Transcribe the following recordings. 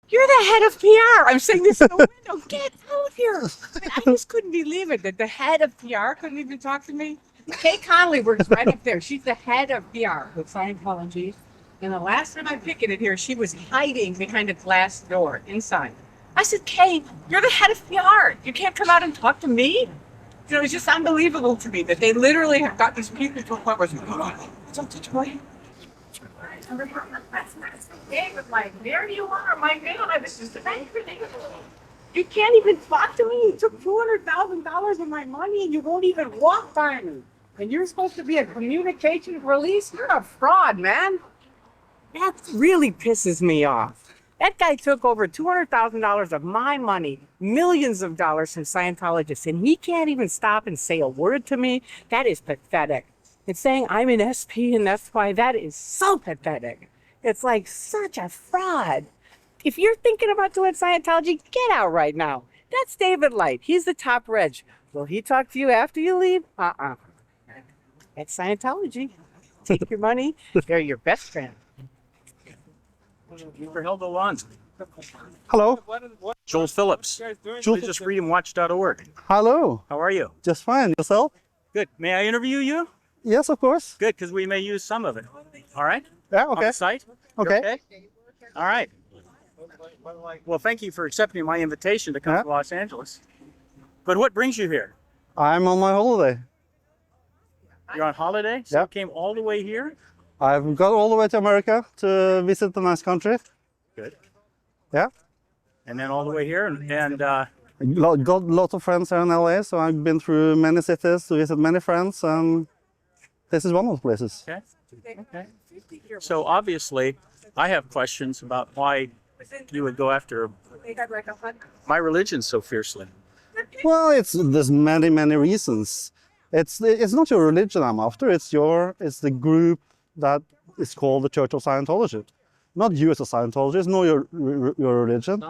You're the head of PR. I'm saying this in the window. Get out of here. I mean, I just couldn't believe it that the head of PR couldn't even talk to me. Kay Conley works right up there. She's the head of PR with Scientology. And the last time I picketed here, she was hiding behind a glass door inside. I said, Kay, you're the head of PR. You can't come out and talk to me? You know, it's just unbelievable to me that they literally have got these people to a point where don't touch me. David, like, there you are, my God, this is unbelievable. You can't even talk to me. You took $200,000 of my money and you won't even walk by me. And you're supposed to be a communication release? You're a fraud, man. That really pisses me off. That guy took over $200,000 of my money, millions of dollars from Scientologists, and he can't even stop and say a word to me. That is pathetic. It's saying I'm an SP and that's why. That is so pathetic. It's like such a fraud. If you're thinking about doing Scientology, get out right now. That's David Light. He's the top reg. Will he talk to you after you leave? That's Scientology. Take your money. They're your best friend. For Heldal-Lund. Hello. Joel Phillips. Just freedomwatch.org. Hello. How are you? Just fine. Yourself? Good. May I interview you? Yes, of course. Good, because we may use some of it. All right? Yeah, On okay. the site? Okay. All right. Well, thank you for accepting my invitation to come to Los Angeles. But what brings you here? I'm on my holiday. You're on holiday? So Yeah. you came all the way here? I've got all the way to America to visit the nice country. Good. Yeah. And then all the way here and Got lots of friends here in LA, so I've been through many cities to visit many friends, and this is one of the places. okay. Okay. So obviously, I have questions about why you would go after my religion so fiercely. Well, there's many reasons. It's not your religion I'm after. It's the group that is called the Church of Scientology. Not you as a Scientologist, nor your religion.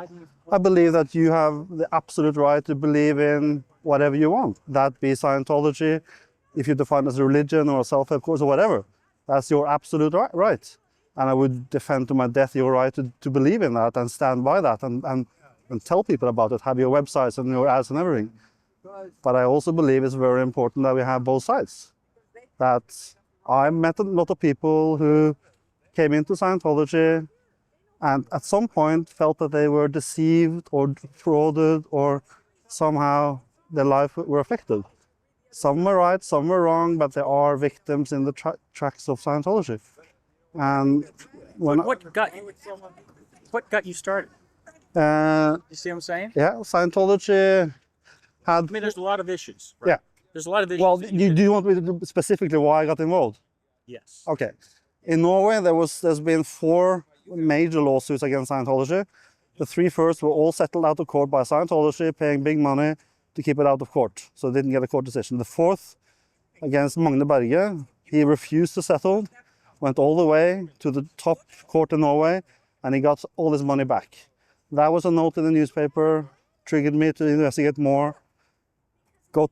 I believe that you have the absolute right to believe in whatever you want. That be Scientology, if you define it as a religion or a self-help course or whatever. That's your absolute right. And I would defend to my death your right to believe in that and stand by that and tell people about it, have your websites and your ads and everything. But I also believe it's very important that we have both sides. That I met a lot of people who came into Scientology and at some point felt that they were deceived or defrauded or somehow their life were affected. Some were right, some were wrong, but there are victims in the tracks of Scientology. And What got you started? You see what I'm saying? Yeah, Scientology had... I mean, there's a lot of issues. Right? Yeah. There's a lot of issues. Well, do you want me to do specifically why I got involved? Yes. Okay. In Norway, there's been 4 major lawsuits against Scientology. The 3 first were all settled out of court by Scientology, paying big money to keep it out of court, so they didn't get a court decision. The 4th, against Magne Berge, he refused to settle, went all the way to the top court in Norway, and he got all his money back. That was a note in the newspaper, triggered me to investigate more.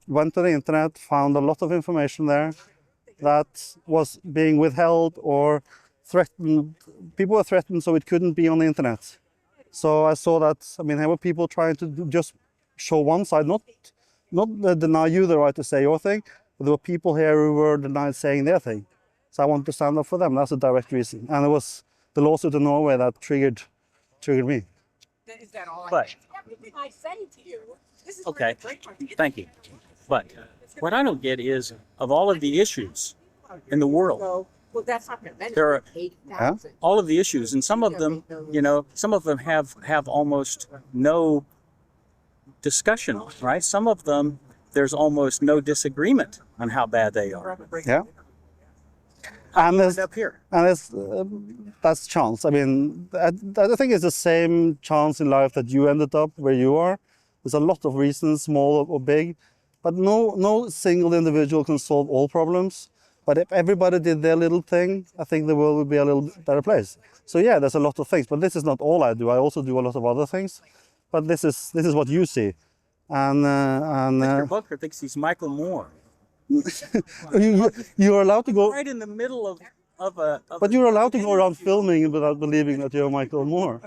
Went to the internet, found a lot of information there that was being withheld or threatened. People were threatened so it couldn't be on the internet. So I saw that, there were people trying to just show one side, not deny you the right to say your thing, but there were people here who were denied saying their thing. So I wanted to stand up for them. That's a direct reason. And it was the lawsuit in Norway that triggered me. Is that all But, everything I say to you? This is okay, thank you. But what I don't get is, of all of the issues in the world, Well, that's not good. there are 8,000. all of the issues, and some of them, have almost no discussion on, right? Some of them, there's almost no disagreement on how bad they are. Yeah. And End up here. that's chance. I think it's the same chance in life that you ended up where you are. There's a lot of reasons, small or big, but no single individual can solve all problems. But if everybody did their little thing, I think the world would be a little better place. So yeah, there's a lot of things, but this is not all I do. I also do a lot of other things. But this is what you see. And Mr. Booker thinks he's Michael Moore. you're allowed to go right in the middle of but you're allowed to go around filming without believing that you're Michael Moore.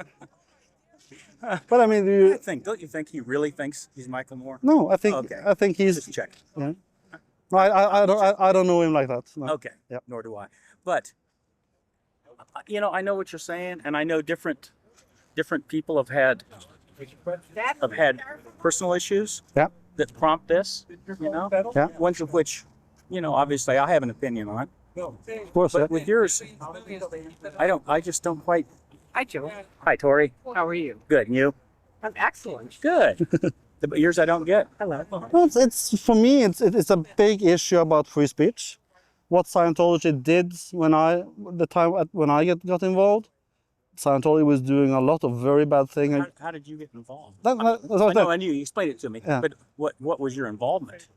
But I mean, Don't you think he really thinks he's Michael Moore? no, Okay. I think he's. Just check. Yeah. No, I don't know him like that. No. Okay. Yeah. Nor do I. But I know what you're saying, and I know different people have had personal issues Yeah. that prompt this. Yeah. Ones of which, obviously I have an opinion on. Of course. But with yours, I just don't quite. Hi, Joe. Hi, Tori. How are you? Good. And you? I'm excellent. Good. But yours I don't get. Hello. Well, it's for me. It's a big issue about free speech. What Scientology did when I got involved, Scientology was doing a lot of very bad things. How did you get involved? That's what I I'm know, saying. and you explained it to me. Yeah. But what was your involvement?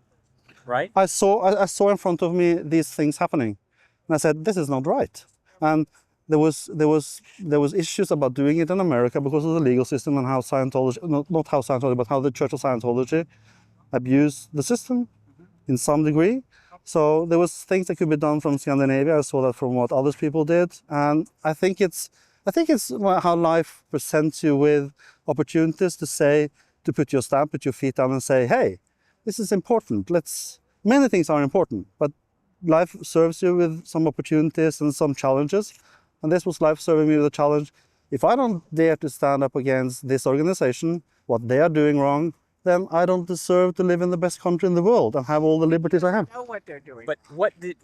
Right? I saw in front of me these things happening, and I said, "This is not right." And there was issues about doing it in America because of the legal system and how Scientology, not how Scientology, but how the Church of Scientology abused the system in some degree. So there was things that could be done from Scandinavia. I saw that from what other people did, and I think it's how life presents you with opportunities to put your stamp, put your feet down, and say, "Hey, this is important. Many things are important, but life serves you with some opportunities and some challenges." And this was life serving me with a challenge. If I don't dare to stand up against this organization, what they are doing wrong, then I don't deserve to live in the best country in the world and have all the liberties I have. Know what they're doing. But what did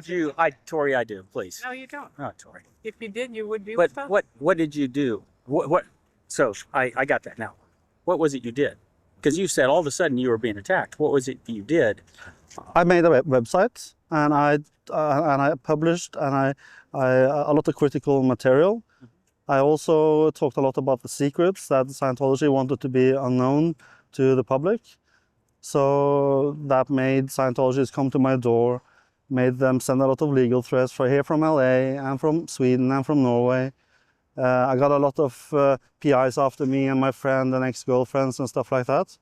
you? Tori, I do. Please. No, you don't. Oh, Tori. If you did, you would be But with us. what did you do? What? So I got that now. What was it you did? Because you said all of a sudden you were being attacked. What was it you did? I made a website and I published a lot of critical material. I also talked a lot about the secrets that Scientology wanted to be unknown to the public. So that made Scientologists come to my door, made them send a lot of legal threats from LA and from Sweden and from Norway. I got a lot of PIs after me and my friend and ex-girlfriends and stuff like that.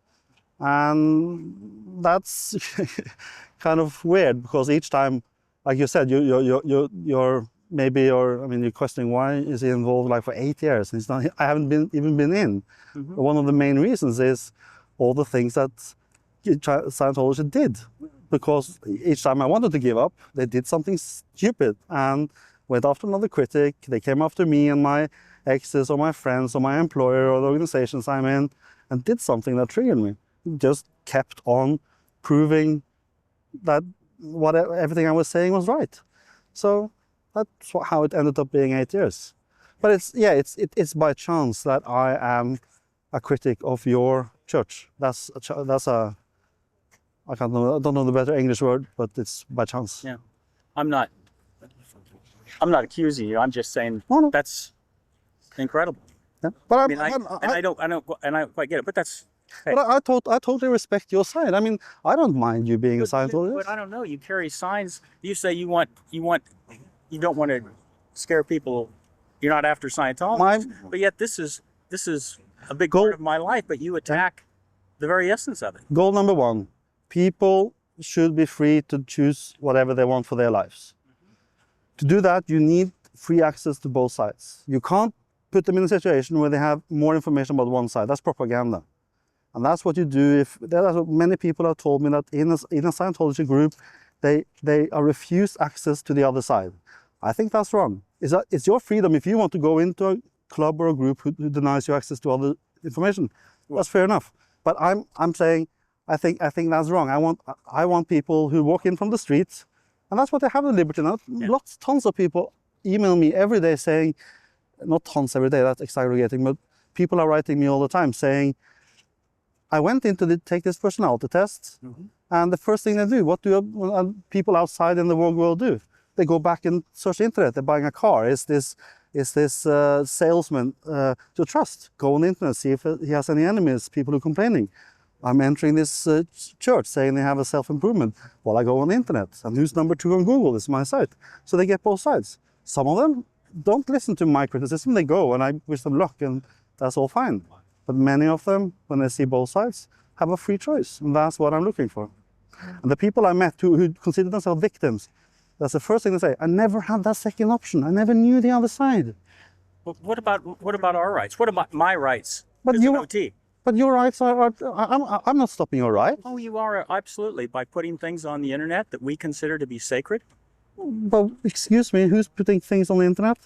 And that's kind of weird because each time, like you said, you're questioning why is he involved like for 8 years? And I haven't even been in. Mm-hmm. But one of the main reasons is all the things that Scientology did. Because each time I wanted to give up, they did something stupid and went after another critic. They came after me and my exes or my friends or my employer or the organizations I'm in and did something that triggered me. Just kept on proving that everything I was saying was right. So that's how it ended up being 8 years. But it's by chance that I am a critic of your church. I don't know the better English word, but it's by chance. Yeah, I'm not accusing you. I'm just saying No. that's incredible. Yeah. But I don't quite get it. But that's. Hey. But I totally respect your side. I mean, I don't mind you being a Scientologist. But I don't know. You carry signs. You say you don't want to scare people. You're not after Scientology. But yet this is a big part of my life. But you attack the very essence of it. Goal number one: people should be free to choose whatever they want for their lives. To do that, you need free access to both sides. You can't put them in a situation where they have more information about one side. That's propaganda. And that's what you do that's what many people have told me, that in a Scientology group, they are refused access to the other side. I think that's wrong. It's your freedom. If you want to go into a club or a group who denies you access to other information, that's fair enough. But I'm saying, I think that's wrong. I want people who walk in from the streets, and that's what they have the liberty now. Yeah. Tons of people email me every day saying, not tons every day, that's exaggerating, but people are writing me all the time saying, I went in to take this personality test, and the first thing they do, what do people outside in the world do? They go back and search the internet. They're buying a car. Is this salesman to trust? Go on the internet, see if he has any enemies, people who are complaining. I'm entering this church saying they have a self-improvement. Well, I go on the internet, and who's number 2 on Google? It's my site. So they get both sides. Some of them don't listen to my criticism. They go, and I wish them luck, and that's all fine. But many of them, when they see both sides, have a free choice, and that's what I'm looking for. And the people I met who consider themselves victims, that's the first thing they say. I never had that second option. I never knew the other side. Well, what about our rights? What about my rights But It's you, an OT. but your rights are I'm not stopping your right. Oh, you are absolutely by putting things on the internet that we consider to be sacred. But excuse me, who's putting things on the internet?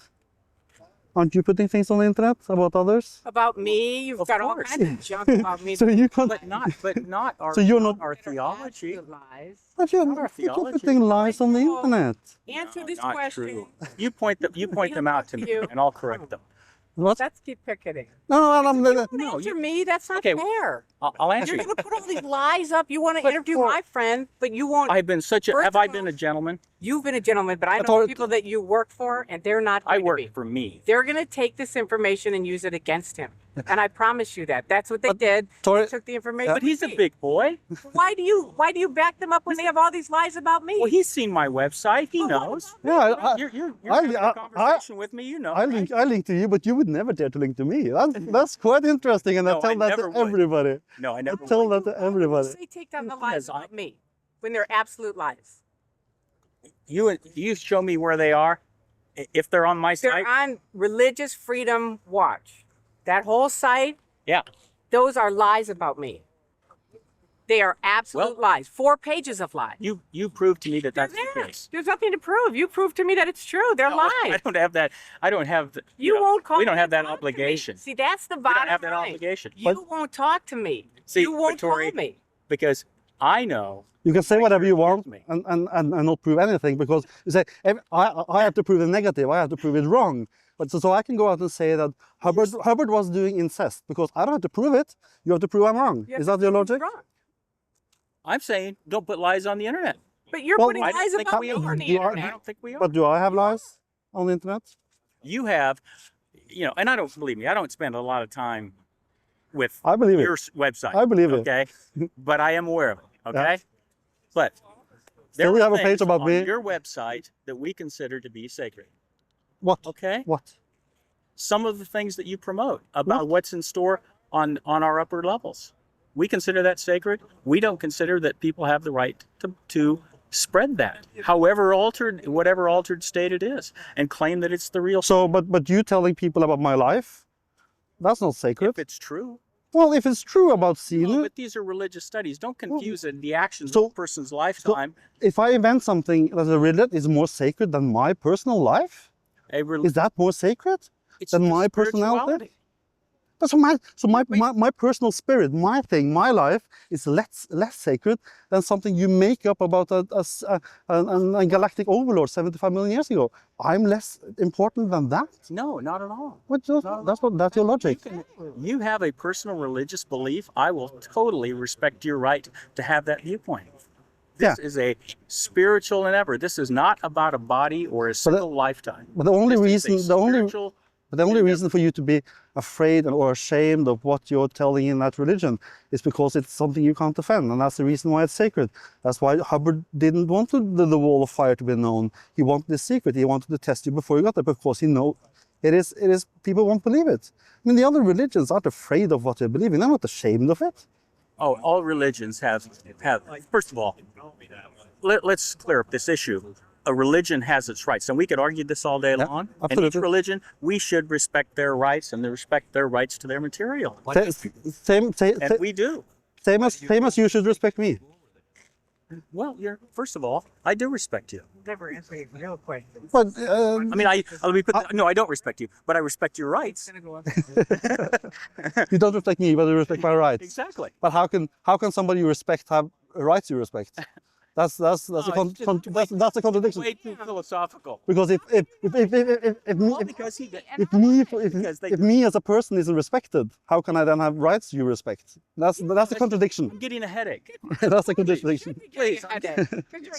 Aren't you putting things on the internet about others? About me, you've Of got all course. kinds of junk about me. So you can't. But not our So you're not- our theology. Lies. But you're, Not our but you're theology. putting lies on the No. internet. Answer No, this not question. true. You point them out to me, You. and I'll correct them. What? Let's keep picketing. No. No, Answer me, that's not Okay, fair. I'll answer You're you. going to put all these lies up. You want to interview for- my friend, but you won't. I've been such a. First Have of I all- been a gentleman? You've been a gentleman, but I know thought- people that you work for, and they're not I going work to be. for me. They're going to take this information and use it against him. And I promise you that. That's what they did. Tori- They took the information. But he's a from me. big boy. Why do you back them up when they have all these lies about me? Well, he's seen my website. He Well, what knows. Yeah, You're I- having a conversation with me. You know. I link to you, but you would never dare to link to me. That's quite interesting, and I No, tell I that never to would. everybody. No, I I never. tell would. that to everybody. Say take down the lies Because I- about me when they're absolute lies. You show me where they are. If they're on my They're site. on Religious Freedom Watch. That whole site, Yeah. those are lies about me. They are absolute Well- lies. 4 pages of lies. You proved to me that They're that's the there. case. There's nothing to prove. You proved to me that it's true. They're No, lies. I don't have that. I don't have. The, You know, won't call We don't me have that and talk to me. obligation. See, that's the We bottom don't have that line. obligation. You won't talk to me. See, you won't call Tori, me. Because I know. You can say whatever you want me. and not prove anything, because you say I have to prove it negative. I have to prove it wrong. But so I can go out and say that Hubbard was doing incest because I don't have to prove it. You have to prove I'm wrong. You Is have that to your prove it's logic? wrong. I'm saying don't put lies on the internet. But you're Well, putting I don't lies think about we me are. on the You are- I internet. don't think we are. But do I have lies on the internet? You have, and I don't believe me. I don't spend a lot of time with I believe your it. website. I believe it. Okay, but I am aware of it. Okay, but Still there you are have a page things about on me. your website that we consider to be sacred. What? Okay, What? some of the things that you promote about what's in store on our upper levels, we consider that sacred. We don't consider that people have the right to spread that, whatever altered state it is, and claim that it's the real. So, but you telling people about my life, that's not sacred. If it's true. Well, if it's true about No, Sinu, but these are religious studies. Don't confuse the actions so- of a person's lifetime. if I invent something that a religion is more sacred than my personal life, is that more sacred It's than the my personality? spirituality. But my personal spirit, my thing, my life is less sacred than something you make up about a galactic overlord 75 million years ago. I'm less important than that. No, not at all. That's your logic. You have a personal religious belief. I will totally respect your right to have that viewpoint. This is a spiritual endeavor. This is not about a body or a single lifetime. But the only This is a reason, the only spiritual But the only endeavor. reason for you to be afraid or ashamed of what you're telling in that religion is because it's something you can't defend, and that's the reason why it's sacred. That's why Hubbard didn't want the wall of fire to be known. He wanted the secret. He wanted to test you before you got there, because he know it is people won't believe it. I mean, the other religions aren't afraid of what they believe in. They're not ashamed of it. Oh, all religions have. First of all, let's clear up this issue. A religion has its rights, and we could argue this all day long. And each absolutely. religion, we should respect their rights, and they respect their rights to their material. And we do. Same as you should respect me. Well, first of all, I do respect you. Never answer a real question. But I mean, let me put. No, I don't respect you, but I respect your rights. you don't respect me, but you respect my rights. Exactly. But how can somebody you respect have rights you respect? That's a contradiction. Way too philosophical. Because if me as a person isn't respected, how can I then have rights you respect? That's a contradiction. I'm getting a headache. That's a contradiction. Please,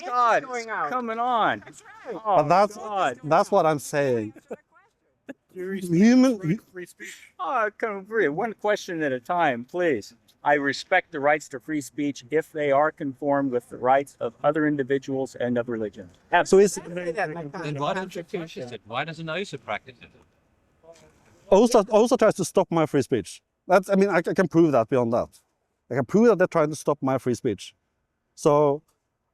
God, going out. coming on. That's right. Oh, But God. that's what I'm saying. Human. Oh, come free. One question at a time, please. I respect the rights to free speech if they are conformed with the rights of other individuals and of religion. So it's Then why don't you practice it? Why doesn't OSA practice it? also tries to stop my free speech. I can prove that beyond that. I can prove that they're trying to stop my free speech. So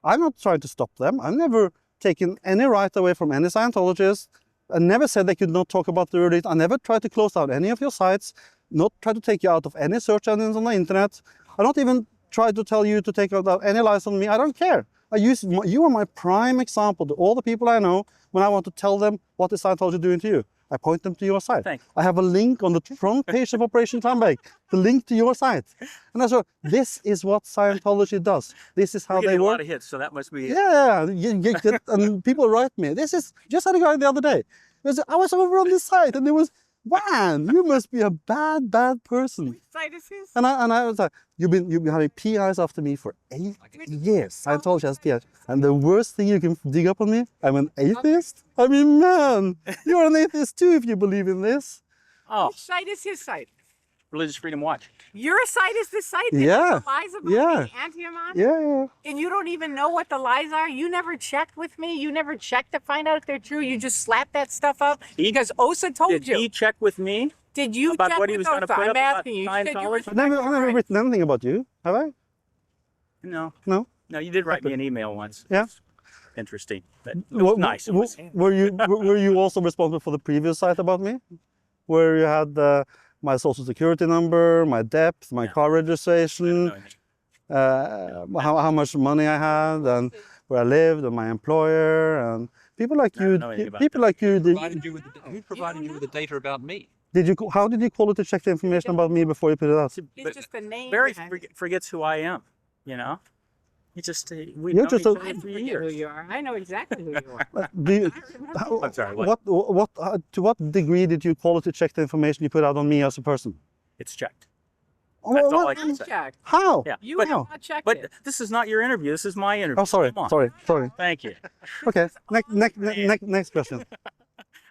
I'm not trying to stop them. I've never taken any right away from any Scientologist. I never said they could not talk about the religion. I never tried to close down any of your sites. not try to take you out of any search engines on the internet. I don't even try to tell you to take out any lies on me. I don't care. You are my prime example to all the people I know when I want to tell them what is Scientology doing to you. I point them to your site. Thank you. I have a link on the front page of Operation Tambake, the link to your site. And I said, this is what Scientology does. This is how We're they getting a work. lot of hits, so that must be. Yeah, and people write me. This is just had a guy the other day. I was over on this site, and it was, man, you must be a bad person. Site is his. And I was like, you've been having PIs after me for 8 years. Scientology has PIs. And the worst thing you can dig up on me, I'm an atheist? I mean, man, you're an atheist too if you believe in this. Oh, Which site is his site? Religious Freedom Watch. Your site is the site that Yeah. has the lies about Yeah. me and him on? Yeah. And you don't even know what the lies are? You never checked with me? You never checked to find out if they're true? You just slapped that stuff up? Because Osa told Did you. he check with me Did you about check what he with was going to Osa? put I'm up about asking you. You said you Scientology? I've never written anything about you, have I? No. No? No, you did write me an email once. Yeah. Interesting. But it was nice. It was, Were you also responsible for the previous site about me? Where you had my social security number, my depth, my car registration, how much money I had, and where I lived, and my employer, and people like you. People like you. Who provided you with the data about me? How did you quality check the information about me before you put it out? It's just the name. Barry behind it. forgets who I am, you know? He just, we've You're known just each a- other I for forget who years. you are. I know exactly who you are. Do you, I'm sorry, what? to what degree did you quality check the information you put out on me as a person? It's checked. Oh, That's all what? I can say. Checked. How? Yeah, You but, have not checked but it. this is not your interview. This is my interview. Oh, sorry, Come on. sorry. Thank you. Okay, next question.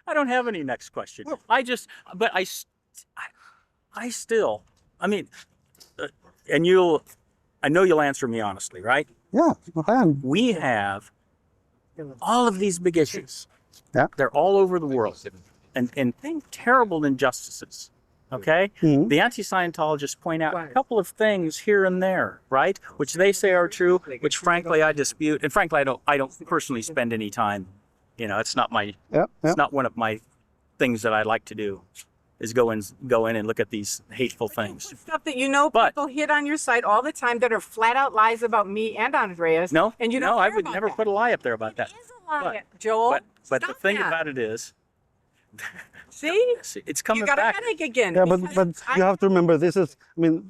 I don't have any next question. I still, I mean, and I know you'll answer me honestly, right? Yeah, I am. We have all of these big issues. Yeah. They're all over the world, and terrible injustices. Okay. Mhm. The anti-Scientologists point out a couple of things here and there, right, which they say are true, which frankly I dispute, and frankly I don't personally spend any time. You know, it's not my, Yeah. it's not one of my things that I like to do, is go in and look at these hateful things. Stuff that you know But- people hit on your site all the time that are flat out lies about me and Andreas. No, and you don't no, I care would about never that. put a lie up there about that. It is a lie, But- Joel. But the Stop thing that. about it is, See? it's coming You got back. a headache again. Yeah, but because you have to remember this is. I mean,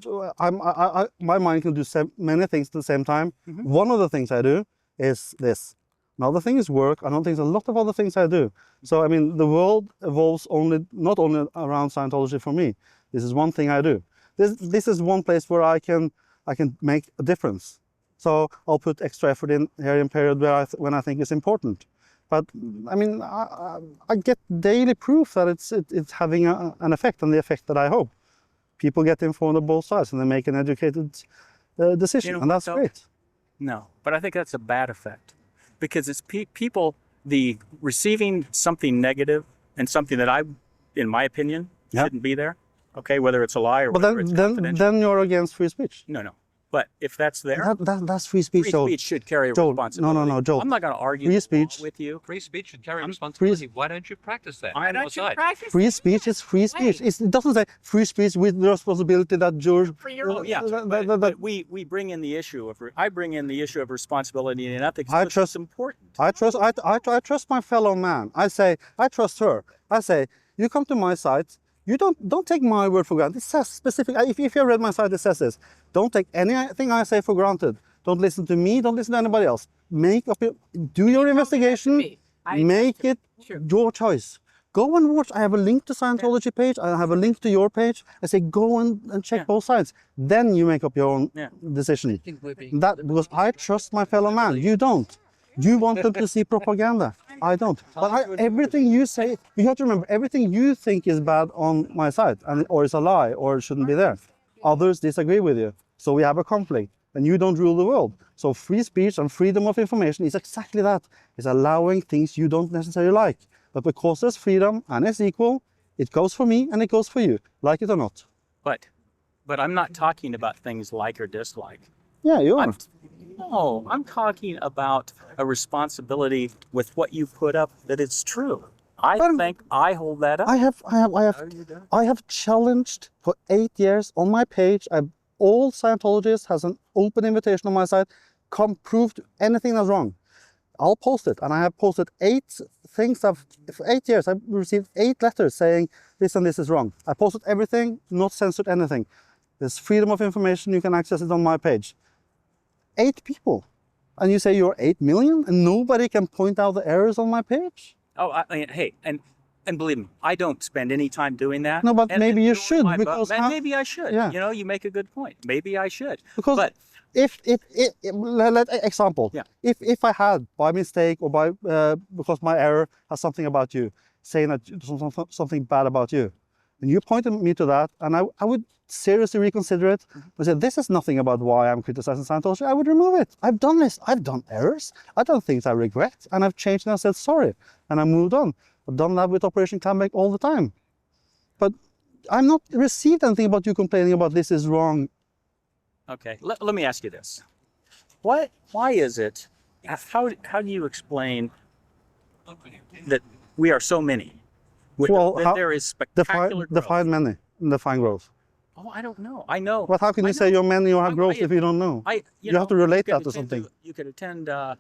my mind can do many things at the same time. One of the things I do is this. Another thing is work. Another thing is a lot of other things I do. So I mean, the world evolves not only around Scientology for me. This is one thing I do. This is one place where I can make a difference. So I'll put extra effort in here in period when I think it's important. But I mean, I get daily proof that it's having an effect, and the effect that I hope. People get informed on both sides, and they make an educated decision, You know and what, that's though? great. No, but I think that's a bad effect, because it's people receiving something negative and something that in my opinion, Yeah. shouldn't be there. Okay, whether it's a lie or But whether it's confidential. then you're against free speech. No. But if that's there, That's free speech, free Joel. speech should carry a Joel, responsibility. no, Joel. I'm not going to argue Free the law speech- with you. Free speech should carry responsibility. Why don't you practice that? I on your don't you side? practice Free it? speech is free speech. It doesn't say free speech with the responsibility that you're. For your own. Yeah, but we bring in the issue of I bring in the issue of responsibility and ethics. I because trust- it's important. I trust my fellow man. I say I trust her. I say you come to my site. You don't take my word for granted. It says specific. If you have read my site, it says this. Don't take anything I say for granted. Don't listen to me. Don't listen to anybody else. Do your investigation. me. Make it Sure. your choice. Go and watch. I have a link to Scientology page. I have a link to your page. I say go and check Yeah. both sides. Then you make up your own Yeah. decision. Because I trust my fellow man. You don't. You want them to see propaganda. I don't. But everything you say, you have to remember, everything you think is bad on my side, or is a lie, or shouldn't be there. Others disagree with you. So we have a conflict, and you don't rule the world. So free speech and freedom of information is exactly that. It's allowing things you don't necessarily like. But because there's freedom and it's equal, it goes for me and it goes for you, like it or not. But I'm not talking about things like or dislike. Yeah, you are. I'm talking about a responsibility with what you put up, that it's true. I think I hold that up. I have challenged for 8 years on my page. All Scientologists has an open invitation on my site. Come prove anything that's wrong. I'll post it, and I have posted 8 things. For 8 years, I've received 8 letters saying this and this is wrong. I posted everything, not censored anything. There's freedom of information. You can access it on my page. 8 people, and you say you're 8 million, and nobody can point out the errors on my page. Oh, I mean, hey, and believe me, I don't spend any time doing that. No, but maybe you should, because maybe I should. Yeah. You know, you make a good point. Maybe I should. Because but example, yeah. if I had by mistake or by because my error has something about you, saying that something bad about you, and you pointed me to that, and I would seriously reconsider it. I said, this is nothing about why I'm criticizing Scientology. I would remove it. I've done this. I've done errors. I've done things I regret, and I've changed and I said sorry, and I moved on. I've done that with Operation Comeback all the time. But I'm not received anything about you complaining about this is wrong. Okay, let me ask you this. Why is it, how do you explain that we are so many? Well, that there is spectacular growth? Define growth. Oh, I don't know. I know. But how can you say you're many or have growth if you don't know? You have to relate that to something. You could attend an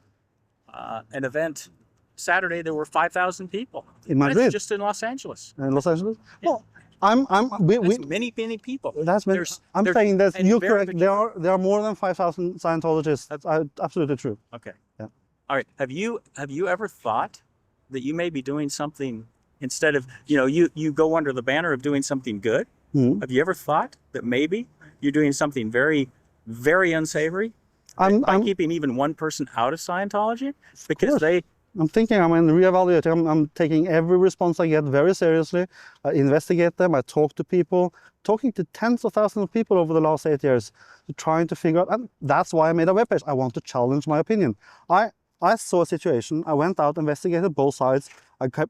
event Saturday. There were 5,000 people. In Madrid? That's just in Los Angeles. In Los Angeles? Yeah. Well, That's many people. That's many. I'm saying that you're correct. There are more than 5,000 Scientologists. That's absolutely true. Okay. Yeah. All right. Have you ever thought that you may be doing something instead of, you go under the banner of doing something good? Mm-hmm. Have you ever thought that maybe you're doing something very, very unsavory by keeping even one person out of Scientology? Because I'm thinking, I'm reevaluating. I'm taking every response I get very seriously. I investigate them. I talk to people, talking to tens of thousands of people over the last 8 years, trying to figure out. And that's why I made a webpage. I want to challenge my opinion. I saw a situation. I went out, investigated both sides.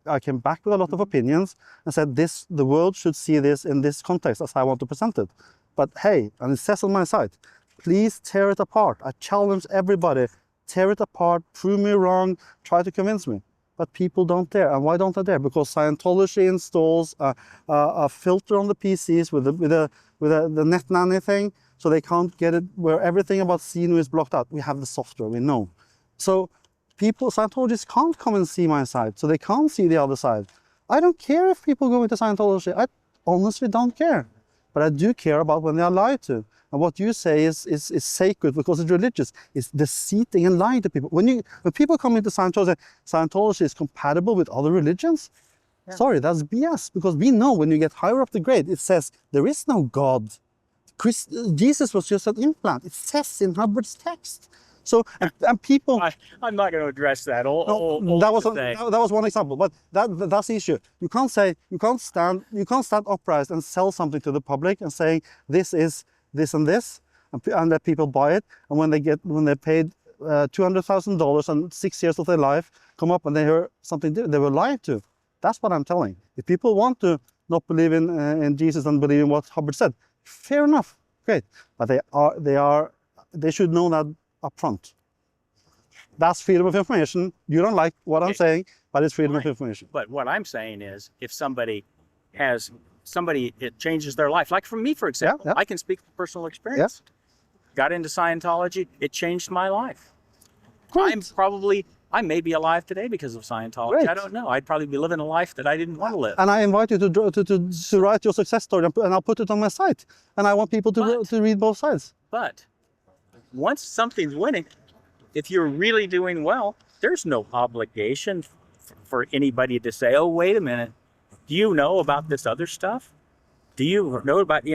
I came back with a lot of opinions and said, the world should see this in this context as I want to present it. But hey, and it says on my site, please tear it apart. I challenge everybody. Tear it apart, prove me wrong, try to convince me. But people don't dare. And why don't they dare? Because Scientology installs a filter on the PCs with the net nanny thing, so they can't get it, where everything about CNU is blocked out. We have the software, we know. So Scientologists can't come and see my side, so they can't see the other side. I don't care if people go into Scientology. I honestly don't care. But I do care about when they are lied to. And what you say is sacred because it's religious. It's deceiving and lying to people. When people come into Scientology, Scientology is compatible with other religions. Yeah. Sorry, that's BS. Because we know when you get higher up the grade, it says there is no God. Jesus was just an implant. It says in Hubbard's text. So and people. I'm not going to address that. That was one example, but that's the issue. You can't stand upright and sell something to the public and saying this is this and this, and let people buy it. And when they paid $200,000 and 6 years of their life, come up and they hear something they were lied to. That's what I'm telling. If people want to not believe in Jesus and believe in what Hubbard said, fair enough, great. But they should know that up front. That's freedom of information. You don't like what I'm saying, but it's freedom of information. But what I'm saying is, if somebody it changes their life, like for me, for example, I can speak from personal experience. Yeah. Got into Scientology, it changed my life. Great. I may be alive today because of Scientology. Great. I don't know. I'd probably be living a life that I didn't want to live. And I invite you to write your success story, and I'll put it on my site. And I want people to read both sides. But once something's winning, if you're really doing well, there's no obligation for anybody to say, oh, wait a minute, do you know about this other stuff? Do you know about,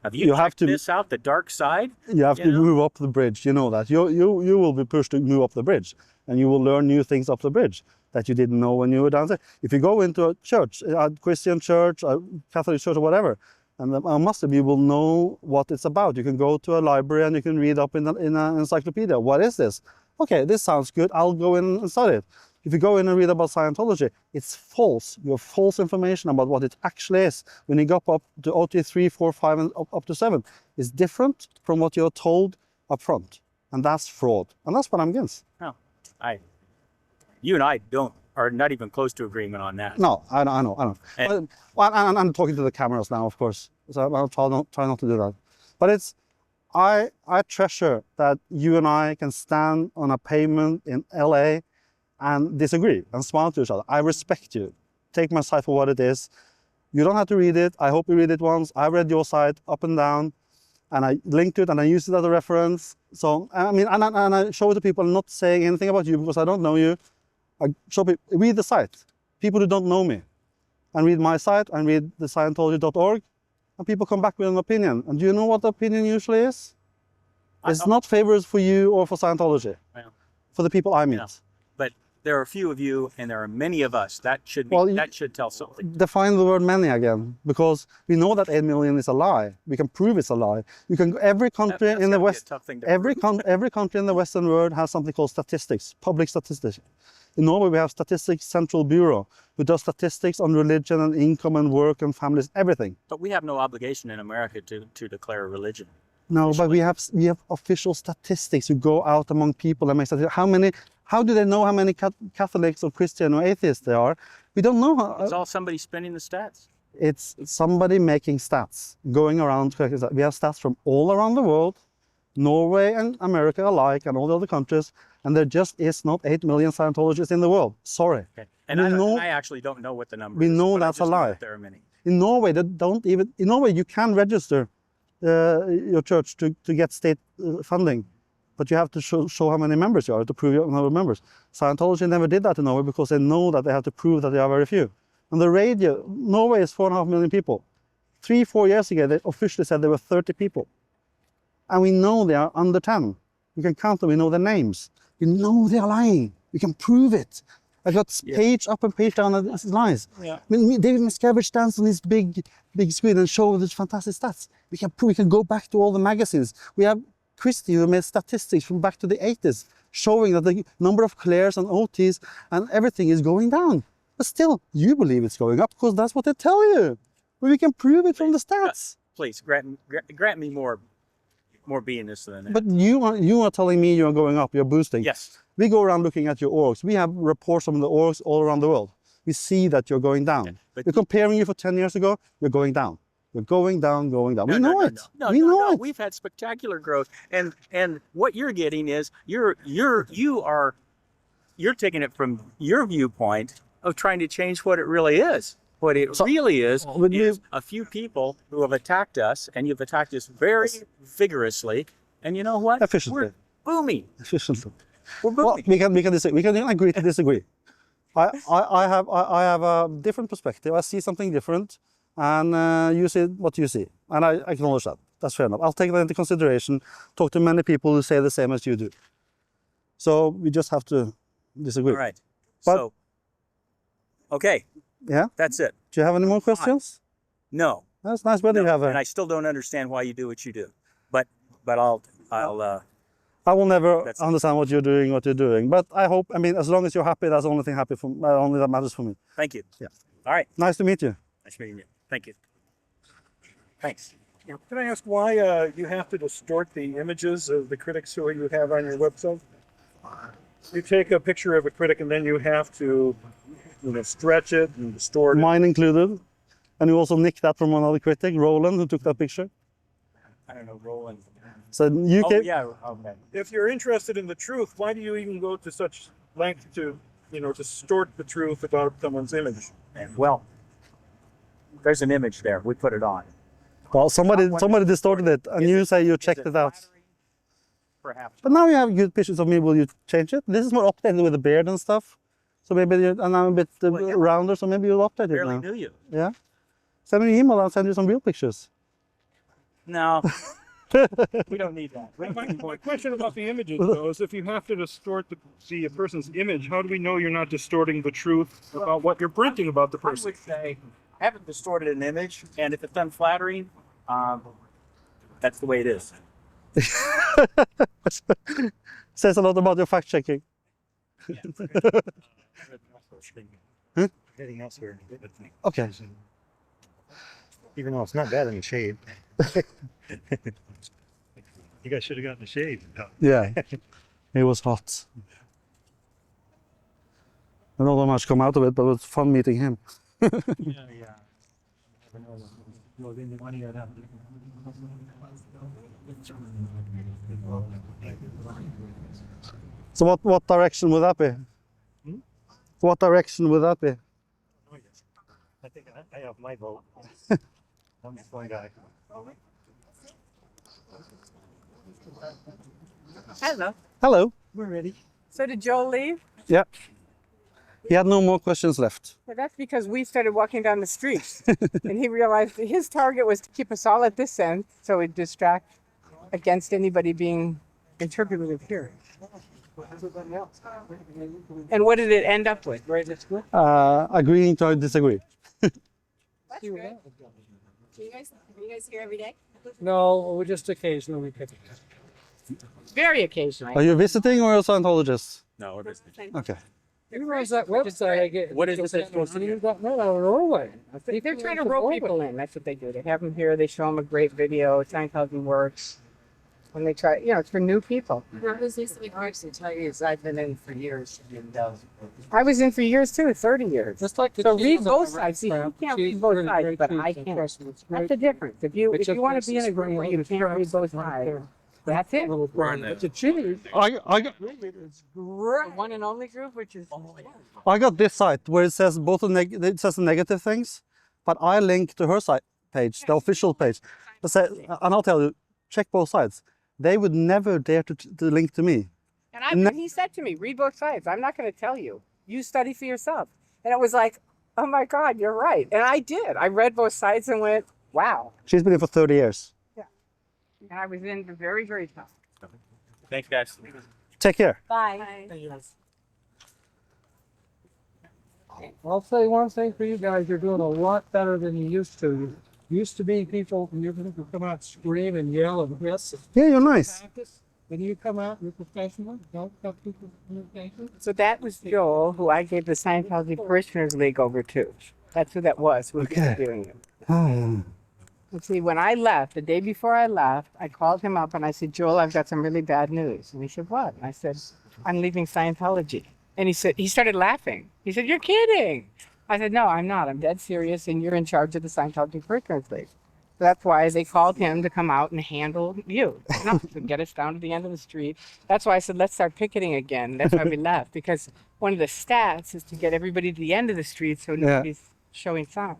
have you checked this out, the dark side? You have to move up the bridge, you know that. You will be pushed to move up the bridge, and you will learn new things up the bridge that you didn't know when you were down there. If you go into a church, a Christian church, a Catholic church or whatever, and a Muslim, you will know what it's about. You can go to a library and you can read up in an encyclopedia. What is this? Okay, this sounds good. I'll go in and study it. If you go in and read about Scientology, it's false. You have false information about what it actually is. When you go up to OT 3, 4, 5, and up to 7, it's different from what you're told up front. And that's fraud. And that's what I'm against. Oh, you and I don't are not even close to agreement on that. No, I know. And- I'm talking to the cameras now, of course, so I'll try not to do that. But I treasure that you and I can stand on a pavement in LA and disagree and smile to each other. I respect you. Take my side for what it is. You don't have to read it. I hope you read it once. I read your side up and down, and I linked it and I used it as a reference. So, I mean, and I show it to people, not saying anything about you because I don't know you. I show people, read the site. People who don't know me, and read my site and read the Scientology.org, and people come back with an opinion. And do you know what the opinion usually is? It's not favors for you or for Scientology, for the people I meet. Yeah. But there are a few of you, and there are many of us. That should be, that should tell something. Define the word many again, because we know that 8 million is a lie. We can prove it's a lie. You can every country in the West, every country in the Western world has something called statistics, public statistics. In Norway, we have Statistics Central Bureau, who does statistics on religion and income and work and families, everything. But we have no obligation in America to declare a religion. No, but we have official statistics who go out among people and make statistics. How do they know how many Catholics or Christian or atheists there are? We don't know. It's all somebody spinning the stats. It's somebody making stats, going around. We have stats from all around the world, Norway and America alike, and all the other countries, and there just is not 8 million Scientologists in the world. Sorry. Okay. And I actually don't know what the number is. We know that's a lie. There are many. In Norway, in Norway, you can register your church to get state funding, but you have to show how many members you are to prove your number of members. Scientology never did that in Norway because they know that they have to prove that they are very few. On the radio, Norway is 4.5 million people. 3-4 years ago, they officially said there were 30 people. And we know they are under 10. We can count them, we know their names. We know they are lying. We can prove it. I got page up and page down, and this is lies. Yeah. I mean, David Miscavige stands on this big screen and shows these fantastic stats. We can go back to all the magazines. We have Christie who made statistics from back to the 80s, showing that the number of clears and OTs and everything is going down. But still, you believe it's going up because that's what they tell you. But we can prove it from the stats. Please grant me more beingness than that. But you are telling me you are going up, you're boosting. Yes. We go around looking at your orgs. We have reports from the orgs all around the world. We see that you're going down. Yeah, We're comparing you for 10 years ago, you're going down. You're going down. We know it. We know it. We've had spectacular growth, and what you're getting is you're taking it from your viewpoint of trying to change what it really is. What it really is a few people who have attacked us, and you've attacked us very vigorously. And you know what? Efficiently. We're booming. Efficiently. We're booming. Well, we can disagree. We can agree to disagree. I have a different perspective. I see something different, and you see what you see, and I acknowledge that. That's fair enough. I'll take that into consideration. Talk to many people who say the same as you do. So we just have to disagree. All right. But, okay. Yeah. That's it. Do you have any more questions? No. That's nice weather you have. And I still don't understand why you do what you do, but I will never understand what you're doing, but I hope, I mean, as long as you're happy, that's the only thing only that matters for me. Thank you. Yeah. All right. Nice to meet you. Nice meeting you. Thank you. Thanks. Can I ask why you have to distort the images of the critics who you have on your website? You take a picture of a critic and then you have to, stretch it and distort it. Mine included. And you also nicked that from another critic, Roland, who took that picture. I don't know, Roland. So you Oh, yeah, okay. If you're interested in the truth, why do you even go to such length to, distort the truth about someone's image? Well, there's an image there. We put it on. Well, somebody distorted it, and you say you checked it out. Perhaps. But now you have good pictures of me. Will you change it? This is more updated with the beard and stuff. So maybe, and I'm a bit rounder, so maybe you'll update it Barely now. knew you. Yeah. Send me an email. I'll send you some real pictures. No. We don't need that. My question about the images, though, is if you have to distort a person's image, how do we know you're not distorting the truth about what you're printing about the I person? would say, I haven't distorted an image, and if it's unflattering, that's the way it is. Says a lot about your fact checking. Huh? Anything else here? Okay. Even though it's not bad in the shade. You guys should have gotten the shade. Yeah. It was hot. I don't know much come out of it, but it was fun meeting him. Yeah, yeah. Never know what goes in the money or not. So what direction would that be? What direction would that be? I think I have my vote. I'm just one guy. Hello. Hello. We're ready. So did Joel leave? Yeah. He had no more questions left. Well, that's because we started walking down the street. And he realized that his target was to keep us all at this end, so he'd distract against anybody being interpretive here. And what did it end up with? Where did it go? Agreeing to disagree. That's great. Are you guys here every day? No, we're just occasionally picking. Very occasionally. Are you visiting or a Scientologist? No, we're visiting. Okay. You realize that website I get? What is this supposed to do? No, Norway. They're trying to rope people in. That's what they do. They have them here. They show them a great video. Scientology works. When they try, it's for new people. Who's this big person? Tell you is I've been in for years. I was in for years too, 30 years. Just like the So read cheese both on the sides. See, you crab, can't cheese read both really sides, great but cheese I and can. crust, it's That's great. the difference. If you It's just want to be in a this group where you little can't read both crabs sides, right that's it. Little Right brand. now. It's a cheese. I got The one and only group, which is this site where it says it says the negative things, but I link to her site page, the official page. And I'll tell you, check both sides. They would never dare to link to me. and he said to me, read both sides. I'm not going to tell you. You study for yourself. And it was like, oh my God, you're right. And I did. I read both sides and went, wow. She's been here for 30 years. And I was in the very, very tough. Thanks, guys. Take care. Bye. I'll say one thing for you guys, you're doing a lot better than you used to. You used to be people, you're going to come out, scream and yell and hiss. Yeah, you're nice. When you come out, you're professional, don't cut people communication. So that was Joel, who I gave the Scientology Parishioners League over to. That's who that was. Who was Okay. doing it. And see, when I left, the day before I left, I called him up and I said, Joel, I've got some really bad news. And he said, what? And I said, I'm leaving Scientology. And he started laughing. He said, you're kidding. I said, no, I'm not. I'm dead serious, and you're in charge of the Scientology Parishioners League. So that's why they called him to come out and handle you, to get us down to the end of the street. That's why I said, let's start picketing again. That's why we left, because one of the stats is to get everybody to the end of the street so nobody's showing sign.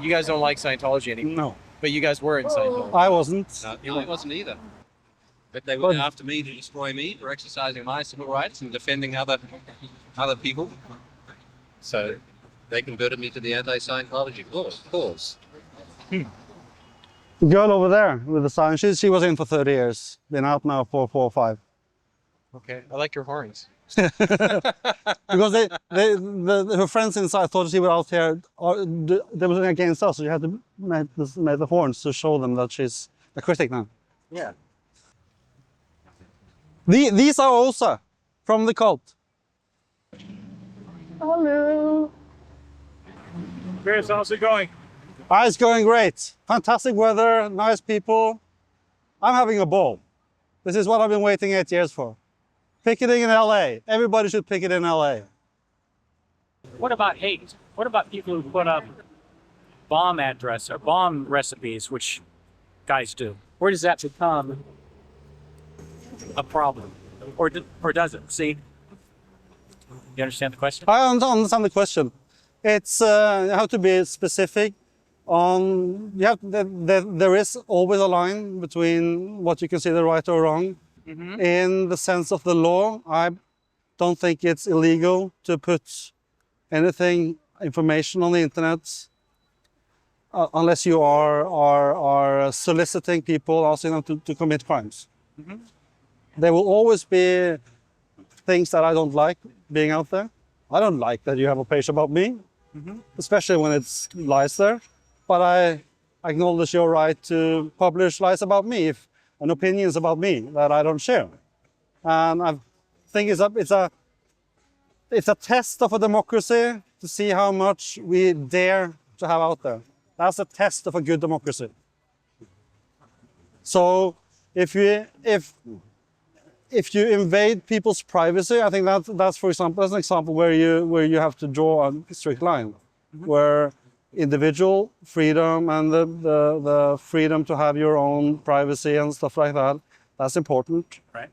You guys don't like Scientology anymore, No, but you guys were in Scientology. I wasn't. No, I wasn't either. But they were after me to destroy me for exercising my civil rights and defending other people. So they converted me to the anti-Scientology cause. The girl over there with the sign, she was in for 30 years. Been out now for 4 or 5. Okay, I like your horns. Because her friends inside thought she was out here, they were against us, so you had to make the horns to show them that she's a critic now. Yeah. These are Osa from the cult. Hello. Andreas, how's it going? It's going great. Fantastic weather, nice people. I'm having a ball. This is what I've been waiting 8 years for. Picketing in LA. Everybody should picket in LA. What about hate? What about people who put up bomb address or bomb recipes, which guys do? Where does that become a problem? Or does it? See? You understand the question? I understand the question. It's you have to be specific on. There is always a line between what you consider right or wrong. Mm-hmm. In the sense of the law, I don't think it's illegal to put information on the internet unless you are soliciting people, asking them to commit crimes. Mm-hmm. There will always be things that I don't like being out there. I don't like that you have a page about me, especially when it's lies there. But I acknowledge your right to publish lies about me and opinions about me that I don't share. And I think it's a test of a democracy to see how much we dare to have out there. That's a test of a good democracy. So if you invade people's privacy, I think that's for example, that's an example where you have to draw a strict line, where individual freedom and the freedom to have your own privacy and stuff like that, that's important. Right.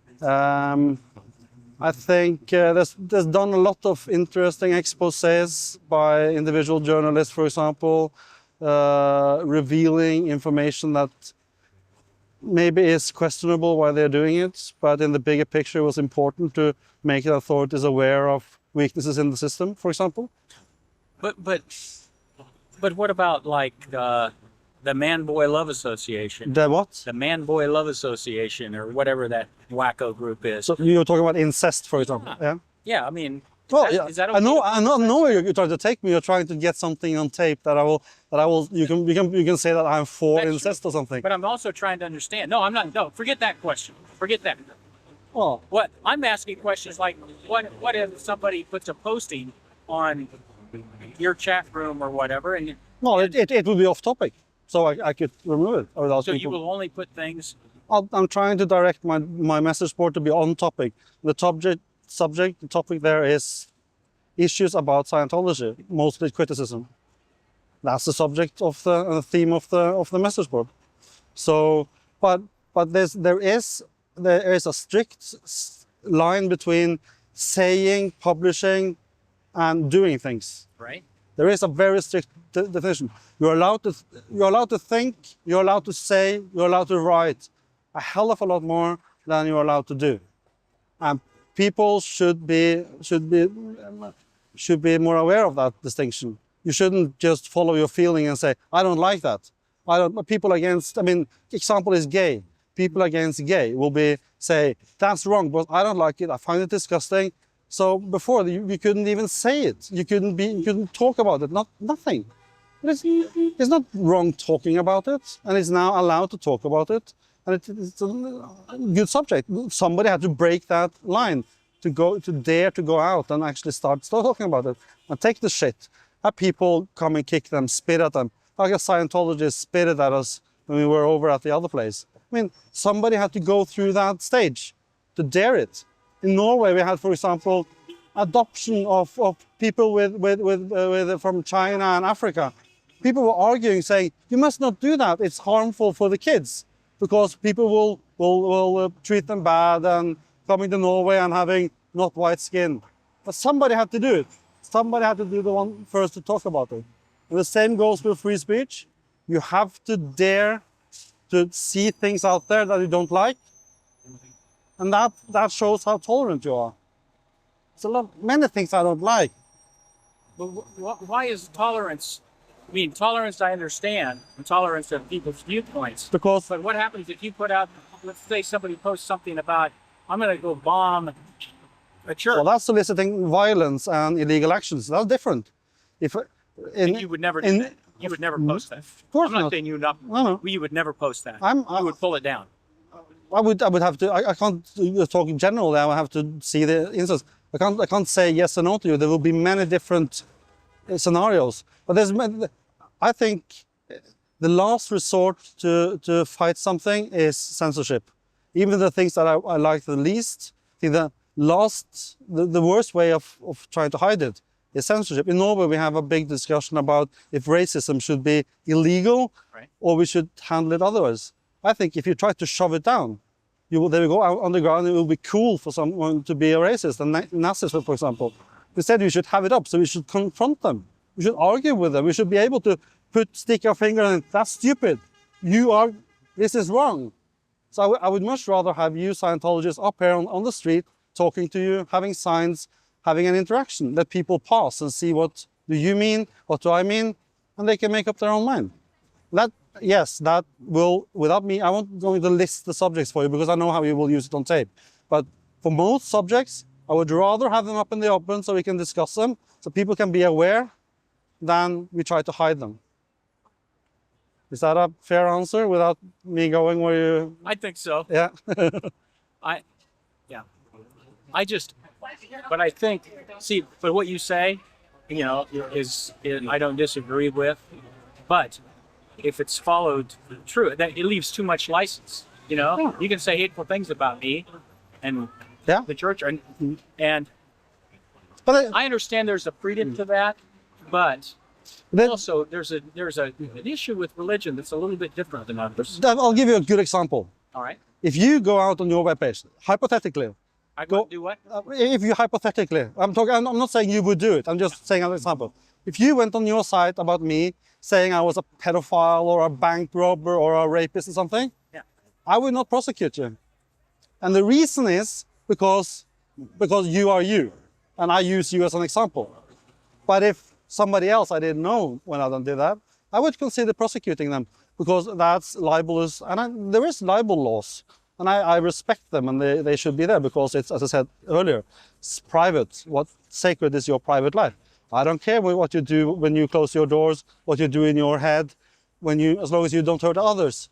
I think there's done a lot of interesting exposés by individual journalists, for example, revealing information that maybe is questionable why they're doing it, but in the bigger picture it was important to make the authorities aware of weaknesses in the system, for example. But what about like the Man-Boy Love Association? The what? The Man-Boy Love Association, or whatever that wacko group is. So you're talking about incest, for example. Yeah. Yeah, I mean, Well, that- yeah. is that I okay? know where you're trying to take me. You're trying to get something on tape that I will. You can say that I'm for That's incest or something. But I'm also trying to understand. No, I'm not. No, forget that question. Forget that. Oh, What I'm asking questions like, what if somebody puts a posting on your chat room or whatever, and no, it would be off topic, so I could remove it. Or so you will only put things. I'm trying to direct my message board to be on topic. The topic there is issues about Scientology, mostly criticism. That's the subject of the theme of the message board. So, but there is a strict line between saying, publishing, and doing things. Right. There is a very strict definition. You're allowed to think, you're allowed to say, you're allowed to write a hell of a lot more than you're allowed to do. And people should be more aware of that distinction. You shouldn't just follow your feeling and say, I don't like that. People against, example is gay. People against gay will say, that's wrong, but I don't like it, I find it disgusting. So before, you couldn't even say it. You couldn't talk about it, nothing. It's not wrong talking about it, and it's now allowed to talk about it. And it's a good subject. Somebody had to break that line to dare to go out and actually start talking about it and take the shit. Have people come and kick them, spit at them. Like a Scientologist spitted at us when we were over at the other place. Somebody had to go through that stage to dare it. In Norway, we had, for example, adoption of people from China and Africa. People were arguing, saying, you must not do that. It's harmful for the kids, because people will treat them bad and coming to Norway and having not white skin. But somebody had to do it. Somebody had to be the one first to talk about it. And the same goes with free speech. You have to dare to see things out there that you don't like. And that shows how tolerant you are. There's many things I don't like. But why is tolerance? Tolerance I understand, and tolerance of people's viewpoints. Because But what happens if you put out, let's say somebody posts something about, I'm going to go bomb a church. well, that's soliciting violence and illegal actions. That's different. And you would never do that. You would never post that. Of course I'm not not. saying you not. No. You would never post that. You would pull it down. I would have to. I can't talk in general. I will have to see the instance. I can't say yes or no to you. There will be many different scenarios. But I think the last resort to fight something is censorship. Even the things that I like the least, I think the worst way of trying to hide it is censorship. In Norway, we have a big discussion about if racism should be illegal, Right. or we should handle it otherwise. I think if you try to shove it down, they will go out on the ground. It will be cool for someone to be a racist, and Nazis, for example. Instead, we should have it up, so we should confront them. We should argue with them. We should be able to stick our finger in, that's stupid. This is wrong. So I would much rather have you Scientologists up here on the street, talking to you, having signs, having an interaction. Let people pass and see, what do you mean, what do I mean, and they can make up their own mind. That will, without me, I won't going to list the subjects for you because I know how you will use it on tape. But for most subjects, I would rather have them up in the open so we can discuss them, so people can be aware, than we try to hide them. Is that a fair answer without me going where you... I think so. Yeah. But I think, but what you say, is I don't disagree with, but if it's followed true. That it leaves too much license. You know, you can say hateful things about me and Yeah. the church, and But I understand there's a freedom to that, but then, also there's an issue with religion that's a little bit different than others. I'll give you a good example. All right, If you go out on your webpage, hypothetically, I Go- go do what? if you hypothetically, I'm not saying you would do it. I'm just saying an example. If you went on your site about me saying I was a pedophile or a bank robber or a rapist or something, Yeah. I would not prosecute you. And the reason is because you are you, and I use you as an example. But if somebody else I didn't know when I did that, I would consider prosecuting them because that's libelous, and there is libel laws, and I respect them, and they should be there because it's, as I said earlier, it's private. What sacred is your private life? I don't care what you do when you close your doors, what you do in your head, as long as you don't hurt others.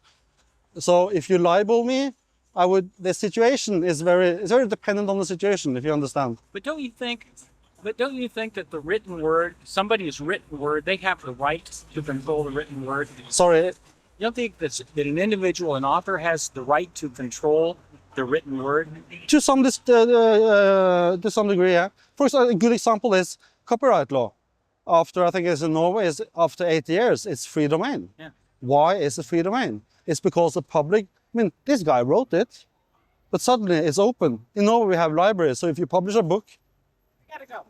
So if you libel me, the situation is it's very dependent on the situation, if you understand. But don't you think that the written word, somebody's written word, they have the right to control the written word? Sorry, You don't think that an individual, an author, has the right to control the written word? to some degree, yeah. For example, a good example is copyright law. I think it's in Norway, after 8 years, it's free domain. Yeah. Why is it free domain? It's because the public, this guy wrote it, but suddenly it's open. In Norway we have libraries, so if you publish a book, Gotta go.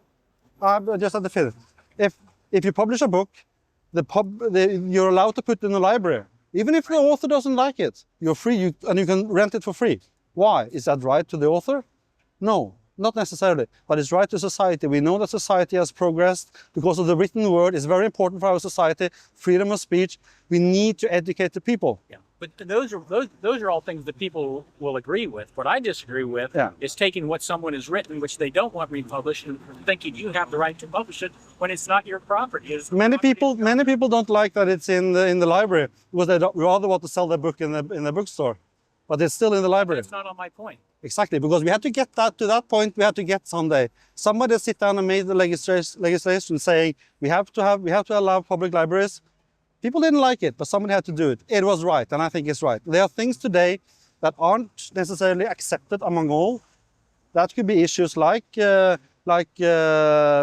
I just had to finish. If you publish a book, you're allowed to put it in the library. Even if the author doesn't like it, you're free, and you can rent it for free. Why? Is that right to the author? No, not necessarily, but it's right to society. We know that society has progressed because of the written word. It's very important for our society, freedom of speech. We need to educate the people. Yeah. But those are all things that people will agree with. What I disagree with Yeah. is taking what someone has written, which they don't want republished, and thinking you have the right to publish it when it's not your property. Many people don't like that it's in the library because they rather want to sell their book in the bookstore, but it's still in the library. That's not on my point. Exactly, because we had to get to that point. We had to get someday. Somebody sit down and made the legislation saying we have to allow public libraries. People didn't like it, but somebody had to do it. It was right, and I think it's right. There are things today that aren't necessarily accepted among all. That could be issues like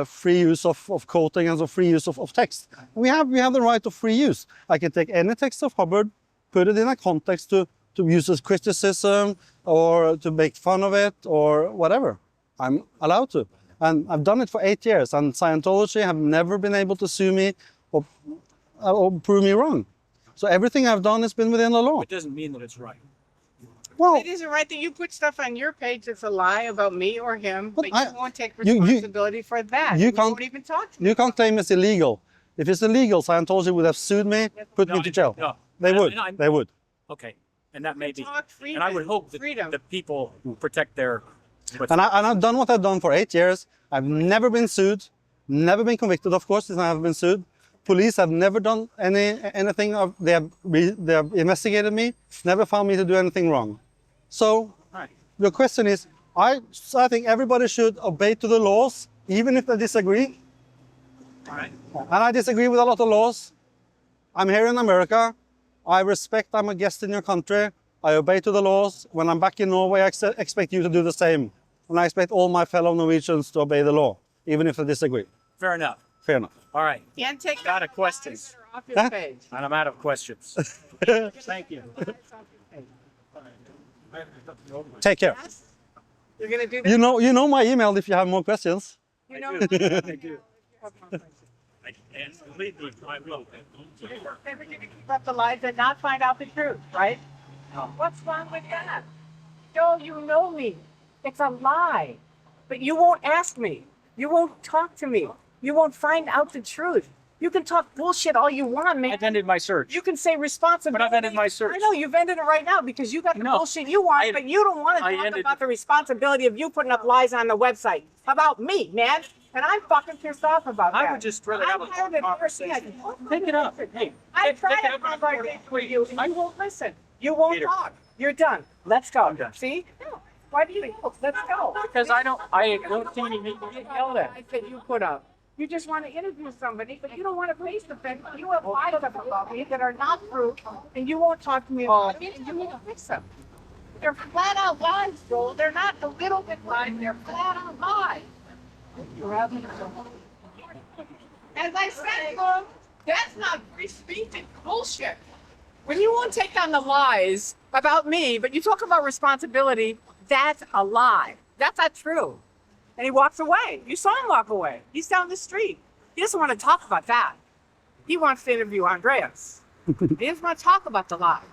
free use of quoting and free use of text. We have the right of free use. I can take any text of Hubbard, put it in a context to use as criticism or to make fun of it or whatever. I'm allowed to. And I've done it for 8 years, and Scientology have never been able to sue me or prove me wrong. So everything I've done has been within the law. It doesn't mean that it's right. Well, It isn't right that you put stuff on your page that's a lie about me or him, But but you I- won't take you- responsibility for that. you And can't- won't even talk to me. you can't claim it's illegal. If it's illegal, Scientology would have sued me, put me to jail. No. They would. And They would. Okay, and that may be. Talk freedom. And I would hope that freedom. the people protect their. And I've done what I've done for 8 years. I've never been sued, never been convicted, of course, since I have been sued. Police have never done anything. They have investigated me, never found me to do anything wrong. So Right. the question is, I think everybody should obey to the laws, even if they disagree. All right. And I disagree with a lot of laws. I'm here in America. I respect I'm a guest in your country. I obey to the laws. When I'm back in Norway, I expect you to do the same. And I expect all my fellow Norwegians to obey the law, even if they disagree. Fair enough. Fair enough. All right. Can't take Got the a question. lies that are off your Huh? page. And I'm out of questions. Thank you. Lies off your page. Take care. Yes? You're gonna do that. You know my email if you have more questions. You know. I do. And believe me, I will. They were going to keep up the lies and not find out the truth, right? What's wrong with that? Joe, you know me. It's a lie. But you won't ask me. You won't talk to me. You won't find out the truth. You can talk bullshit all you want, man. I've ended my search. You can say responsibility. But I've ended my search. I know, you've ended it right now because you got the No. bullshit you want, I- but you don't want to I talk ended- about the responsibility of you putting up lies on the website. About me, man. And I'm fucking pissed off about that. I would just rather have a I'm tired of conversation. hearing Pick it up. Hey, I pick tried it to up. conversation with you, and you won't listen. You won't Peter. talk. You're done. Let's go. I'm done. See? No. Why do you go? Let's go. Because I don't think you need to get yelled at. I said you put up. You just want to interview somebody, but you don't want to face the fact that you have lies about me that are not true, and you won't talk to me about it, and you won't fix them. They're flat out lies, Joel. They're not a little bit lies, they're flat out lies. As I said, Mom, that's not free speech, it's bullshit. When you won't take down the lies about me, but you talk about responsibility, that's a lie. That's not true. And he walks away. You saw him walk away. He's down the street. He doesn't want to talk about that. He wants to interview Andreas. He doesn't want to talk about the lie.